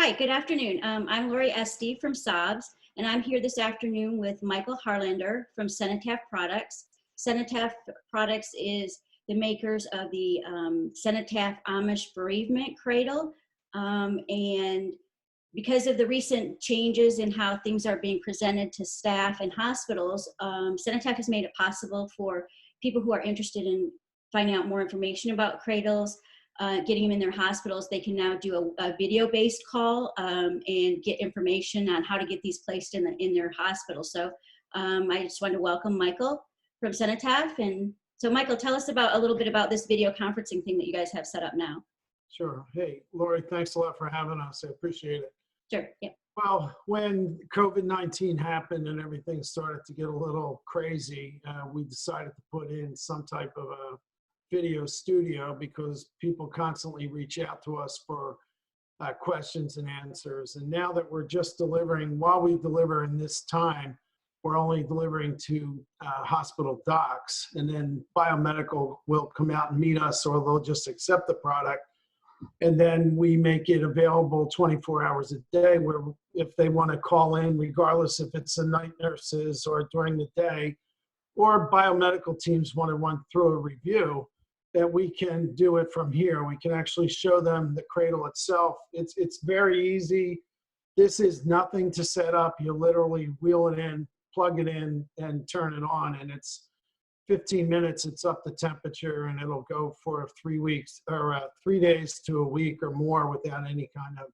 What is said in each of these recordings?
Hi, good afternoon. I'm Lori Esty from SOBBS, and I'm here this afternoon with Michael Haarlander from Cenotaph Products. Cenotaph Products is the makers of the Cenotaph Amish bereavement cradle. And because of the recent changes in how things are being presented to staff and hospitals, Cenotaph has made it possible for people who are interested in finding out more information about cradles, getting them in their hospitals. They can now do a video-based call and get information on how to get these placed in their hospital. So I just wanted to welcome Michael from Cenotaph. And so Michael, tell us a little bit about this video conferencing thing that you guys have set up now. Sure. Hey, Lori, thanks a lot for having us. I appreciate it. Sure. Yeah. Well, when COVID-19 happened and everything started to get a little crazy, we decided to put in some type of a video studio because people constantly reach out to us for questions and answers. And now that we're just delivering, while we deliver in this time, we're only delivering to hospital docs, and then biomedical will come out and meet us, or they'll just accept the product. And then we make it available 24 hours a day, where if they want to call in, regardless if it's the night nurses or during the day, or biomedical teams want to run through a review, that we can do it from here. We can actually show them the cradle itself. It's very easy. This is nothing to set up. You literally wheel it in, plug it in, and turn it on, and it's 15 minutes, it's up the temperature, and it'll go for 3 weeks or 3 days to a week or more without any kind of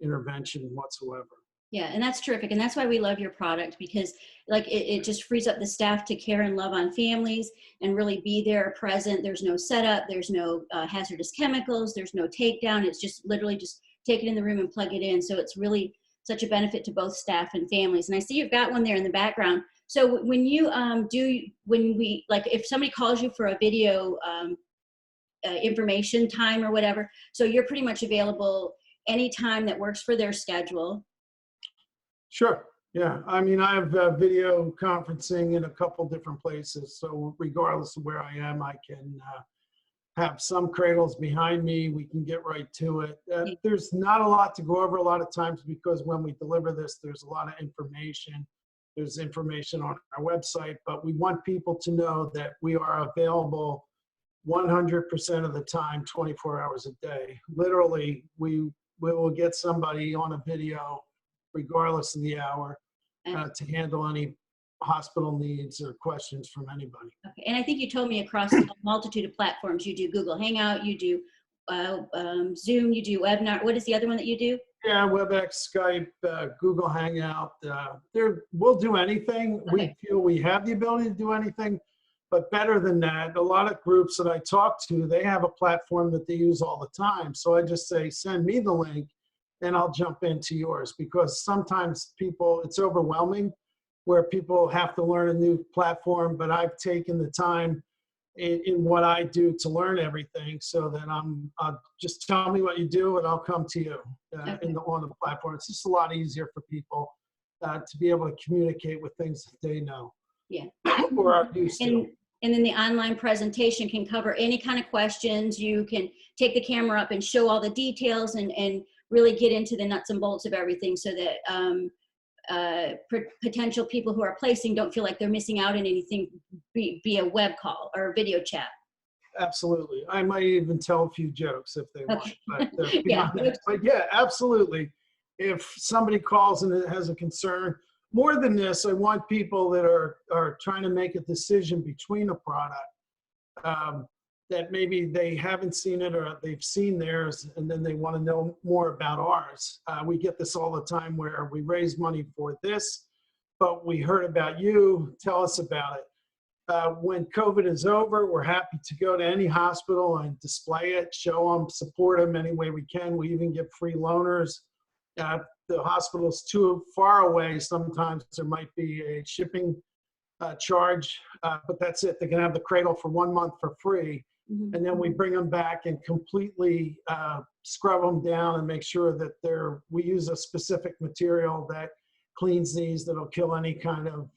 intervention whatsoever. Yeah, and that's terrific. And that's why we love your product, because like it just frees up the staff to care and love on families and really be there present. There's no setup, there's no hazardous chemicals, there's no takedown. It's just literally just take it in the room and plug it in. So it's really such a benefit to both staff and families. And I see you've got one there in the background. So when you if somebody calls you for a video information time or whatever, so you're pretty much available anytime that works for their schedule. Sure. Yeah. I mean, I have video conferencing in a couple different places. So regardless of where I am, I can have some cradles behind me. We can get right to it. There's not a lot to go over a lot of times, because when we deliver this, there's a lot of information. There's information on our website, but we want people to know that we are available 100% of the time, 24 hours a day. Literally, we will get somebody on a video regardless of the hour to handle any hospital needs or questions from anybody. Okay. And I think you told me across a multitude of platforms, you do Google Hangout, you do Zoom, you do webinar. What is the other one that you do? Yeah, WebEx, Skype, Google Hangout. We'll do anything. Okay. We feel we have the ability to do anything, but better than that, a lot of groups that I talk to, they have a platform that they use all the time. So I just say, send me the link and I'll jump into yours, because sometimes it's overwhelming where people have to learn a new platform, but I've taken the time in what I do to learn everything, so that just tell me what you do and I'll come to you on the platform. It's just a lot easier for people to be able to communicate with things that they know. Yeah. Or are used to. And then the online presentation can cover any kind of questions. You can take the camera up and show all the details and really get into the nuts and bolts of everything, so that potential people who are placing don't feel like they're missing out on anything via web call or video chat. Absolutely. I might even tell a few jokes if they want. But, yeah. But yeah, absolutely. If somebody calls and has a concern, more than this, I want people that are trying to make a decision between a product that maybe they haven't seen it, or they've seen theirs and then they want to know more about ours. We get this all the time, where we raise money for this, but we heard about you, tell us about it. When COVID is over, we're happy to go to any hospital and display it, show them, support them any way we can. We even give free loaners. The hospital's too far away, sometimes there might be a shipping charge, but that's it. They can have the cradle for 1 month for free. Mm-hmm. And then we bring them back and completely scrub them down and make sure that we use a specific material that cleans these, that'll kill any kind of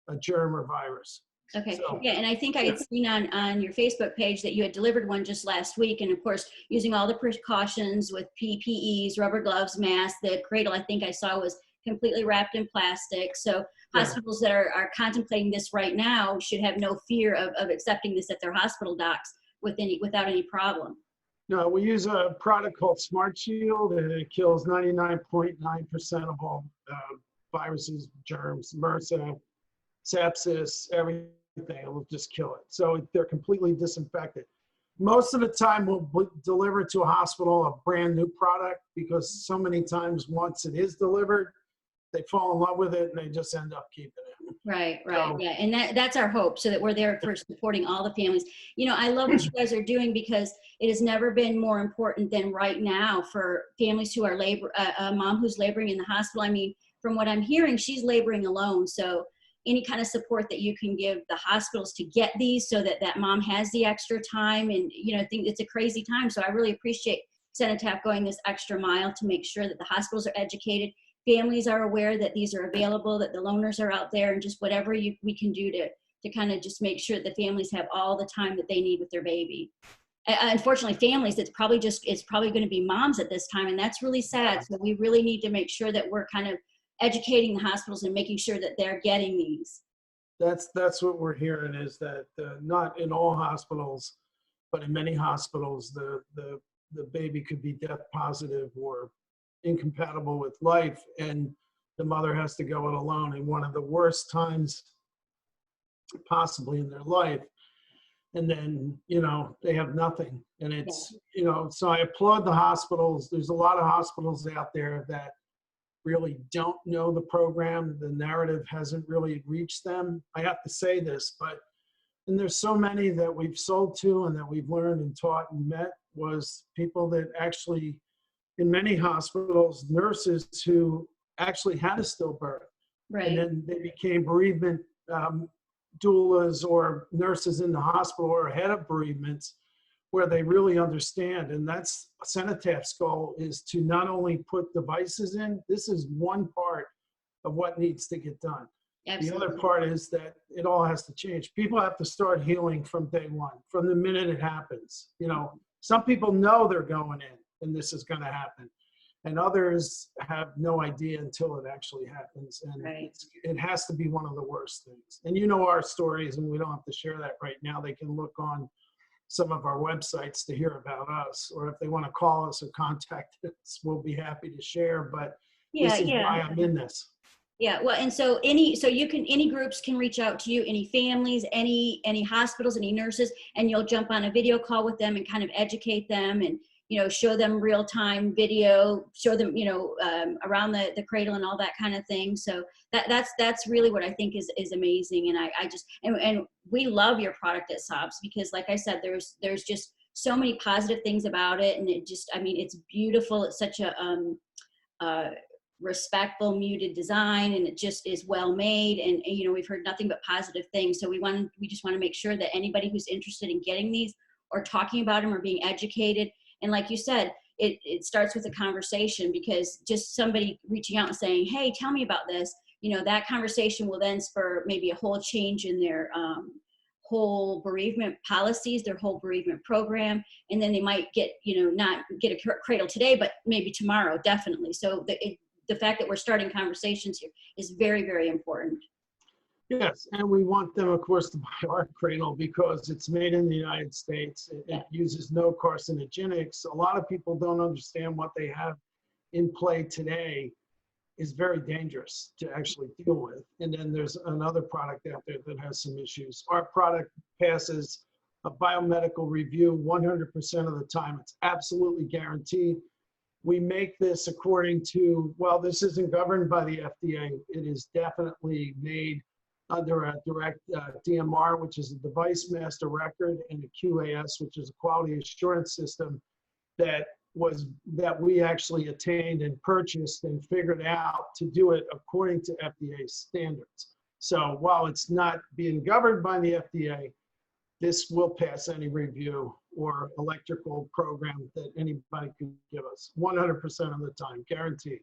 a germ or virus. Okay. So, Yeah. And I think I yeah, had seen on your Facebook page that you had delivered one just last week. And of course, using all the precautions with PPEs, rubber gloves, masks, the cradle I think I saw was completely wrapped in plastic. So yeah. hospitals that are contemplating this right now should have no fear of accepting this at their hospital docks without any problem. No, we use a product called Smart Shield, and it kills 99.9% of all viruses, germs, MRSA, sepsis, everything. It will just kill it. So they're completely disinfected. Most of the time, we'll deliver to a hospital a brand new product, because so many times once it is delivered, they fall in love with it and they just end up keeping it. Right, right. So, Yeah. And that's our hope, so that we're there for supporting all the families. You know, I love what you guys are doing, because it has never been more important than right now for families who are a mom who's laboring in the hospital. I mean, from what I'm hearing, she's laboring alone. So any kind of support that you can give the hospitals to get these, so that that mom has the extra time. And, you know, I think it's a crazy time. So I really appreciate Cenotaph going this extra mile to make sure that the hospitals are educated, families are aware that these are available, that the loaners are out there, and just whatever we can do to kind of just make sure that the families have all the time that they need with their baby. Unfortunately, families, it's probably going to be moms at this time, and that's really sad. So we really need to make sure that we're kind of educating the hospitals and making sure that they're getting these. that's what we're hearing, is that not in all hospitals, but in many hospitals, the baby could be death positive or incompatible with life, and the mother has to go it alone in one of the worst times possibly in their life. And then, you know, they have nothing. And Yeah. it's, you know, so I applaud the hospitals. There's a lot of hospitals out there that really don't know the program. The narrative hasn't really reached them. I have to say this, but, and there's so many that we've sold to and that we've learned and taught and met, was people that actually, in many hospitals, nurses who actually had a stillbirth, and Right. then they became bereavement doulas or nurses in the hospital or head of bereavements, where they really understand. And that's Cenotaph's goal, is to not only put devices in, this is one part of what needs to get done. The other Absolutely. part is that it all has to change. People have to start healing from day one, from the minute it happens. You know, some people know they're going in and this is going to happen, and others have no idea until it actually happens. And Right. it has to be one of the worst things. And you know our stories, and we don't have to share that right now. They can look on some of our websites to hear about us, or if they want to call us or contact us, we'll be happy to share. But Yeah. this is Yeah. why I'm in this. Yeah, well, and so any groups can reach out to you, any families, any hospitals, any nurses, and you'll jump on a video call with them and kind of educate them, and, you know, show them real time video, show them, you know, around the cradle and all that kind of thing. So that's really what I think is amazing. And I just, and we love your product at SOBBS, because like I said, there's just so many positive things about it, and it just, I mean, it's beautiful. It's such a uh, respectful muted design, and it just is well made, and you know, we've heard nothing but positive things. So we just want to make sure that anybody who's interested in getting these or talking about them or being educated, and like you said, it starts with a conversation, because just somebody reaching out and saying, hey, tell me about this, you know, that conversation will then spur maybe a whole change in their whole bereavement policies, their whole bereavement program. And then they might get, you know, not get a cradle today, but maybe tomorrow, definitely. So the fact that we're starting conversations here is very, very important. Yes, and we want them, of course, to buy our cradle because it's made in the United States. It uses no carcinogenics. A lot of people don't understand what they have in play today is very dangerous to actually deal with. And then there's another product out there that has some issues. Our product passes a biomedical review 100% of the time. It's absolutely guaranteed. We make this according to, well, this isn't governed by the FDA. It is definitely made under a direct DMR, which is a device master record, and a QAS, which is a quality assurance system that we actually attained and purchased and figured out to do it according to FDA standards. So while it's not being governed by the FDA, this will pass any review or electrical program that anybody can give us 100% of the time, guaranteed.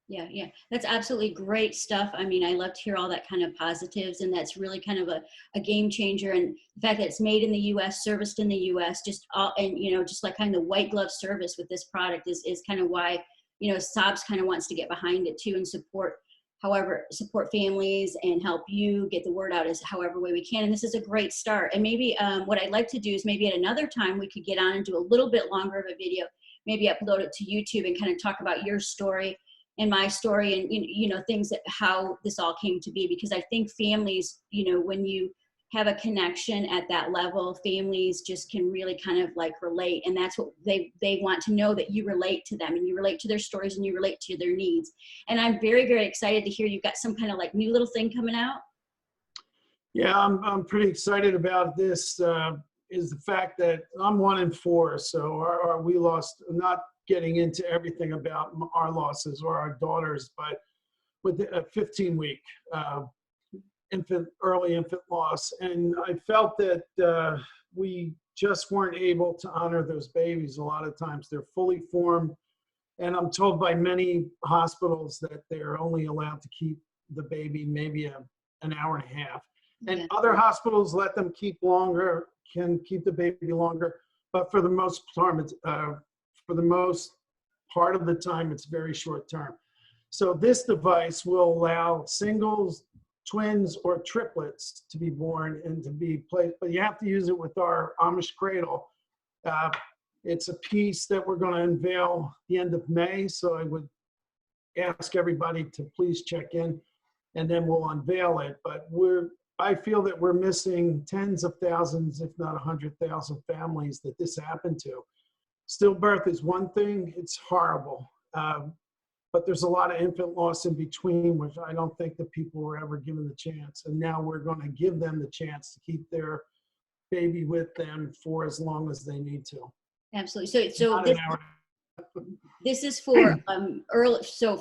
Yeah, yeah, that's absolutely great stuff. I mean, I love to hear all that kind of positives, and that's really kind of a game changer. And the fact that it's made in the U.S., serviced in the U.S., just all, and you know, just like kind of the white glove service with this product is kind of why, you know, SOBBS kind of wants to get behind it too and support, however, support families and help you get the word out as however way we can. And this is a great start. And maybe what I'd like to do is maybe at another time we could get on and do a little bit longer of a video, maybe upload it to YouTube and kind of talk about your story and my story, and you know, things that how this all came to be, because I think families, you know, when you have a connection at that level, families just can really kind of like relate, and that's what they want to know, that you relate to them and you relate to their stories and you relate to their needs. And I'm very, very excited to hear you've got some kind of like new little thing coming out. Yeah, I'm pretty excited about this. Is the fact that I'm 1 in 4, so we lost, not getting into everything about our losses or our daughters, but with a 15-week early infant loss. And I felt that we just weren't able to honor those babies. A lot of times they're fully formed, and I'm told by many hospitals that they're only allowed to keep the baby maybe an hour and a half. And other hospitals let them keep longer, can keep the baby longer, but for the most part of the time, it's very short term. So this device will allow singles, twins, or triplets to be born and to be placed, but you have to use it with our Amish cradle. It's a piece that we're going to unveil the end of May, so I would ask everybody to please check in, and then we'll unveil it. But I feel that we're missing tens of thousands, if not 100,000 families that this happened to. Stillbirth is one thing, it's horrible. But there's a lot of infant loss in between, which I don't think that people were ever given the chance. And now we're going to give them the chance to keep their baby with them for as long as they need to. Absolutely. So this is for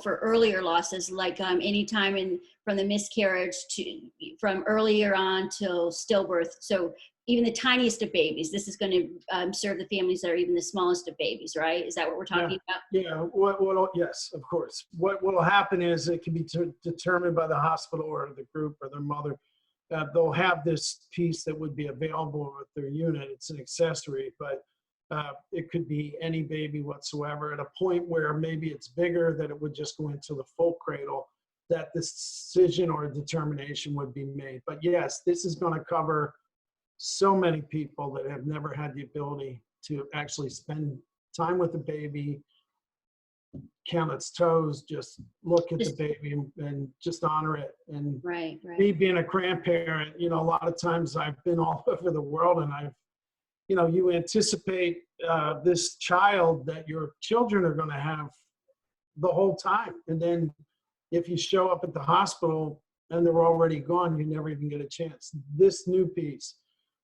for earlier losses, like anytime from the miscarriage to from earlier on till stillbirth. So even the tiniest of babies, this is going to serve the families that are even the smallest of babies, right? Is that what we're talking about? Yeah. Yes, of course. What will happen is it can be determined by the hospital or the group or their mother. They'll have this piece that would be available with their unit. It's an accessory, but it could be any baby whatsoever, at a point where maybe it's bigger, that it would just go into the full cradle, that this decision or determination would be made. But yes, this is going to cover so many people that have never had the ability to actually spend time with the baby, count its toes, just look at the baby and just honor it. And me being a grandparent, you know, a lot of times I've been all over the world, and you anticipate this child that your children are going to have the whole time. And then if you show up at the hospital and they're already gone, you never even get a chance. This new piece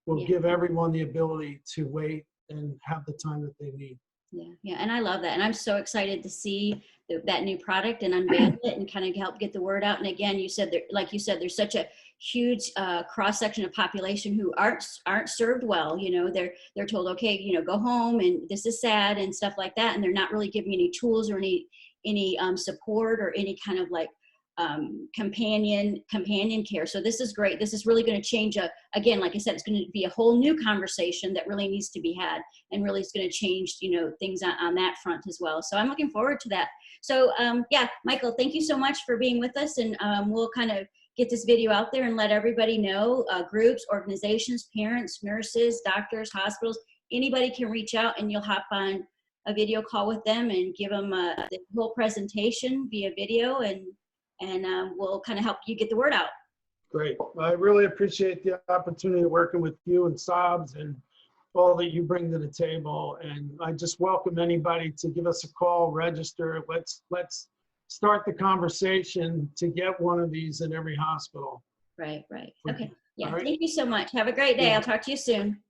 will give everyone the ability to wait and have the time that they need. Yeah, and I love that. And I'm so excited to see that new product and unveil it and kind of help get the word out. And again, like you said, there's such a huge cross-section of population who aren't served well. You know, they're told, okay, you know, go home and this is sad and stuff like that. And they're not really giving any tools or any support or any kind of like companion care. So this is great. This is really going to change again, like I said, it's going to be a whole new conversation that really needs to be had, and really is going to change, you know, things on that front as well. So I'm looking forward to that. So yeah, Michael, thank you so much for being with us, and we'll kind of get this video out there and let everybody know, groups, organizations, parents, nurses, doctors, hospitals, anybody can reach out, and you'll hop on a video call with them and give them the whole presentation via video, and we'll kind of help you get the word out. Great. I really appreciate the opportunity of working with you and SOBBS and all that you bring to the table. And I just welcome anybody to give us a call, register. Let's start the conversation to get one of these in every hospital. Right. Okay. Yeah. Right. Thank you so much. Have a great day. I'll talk to you soon.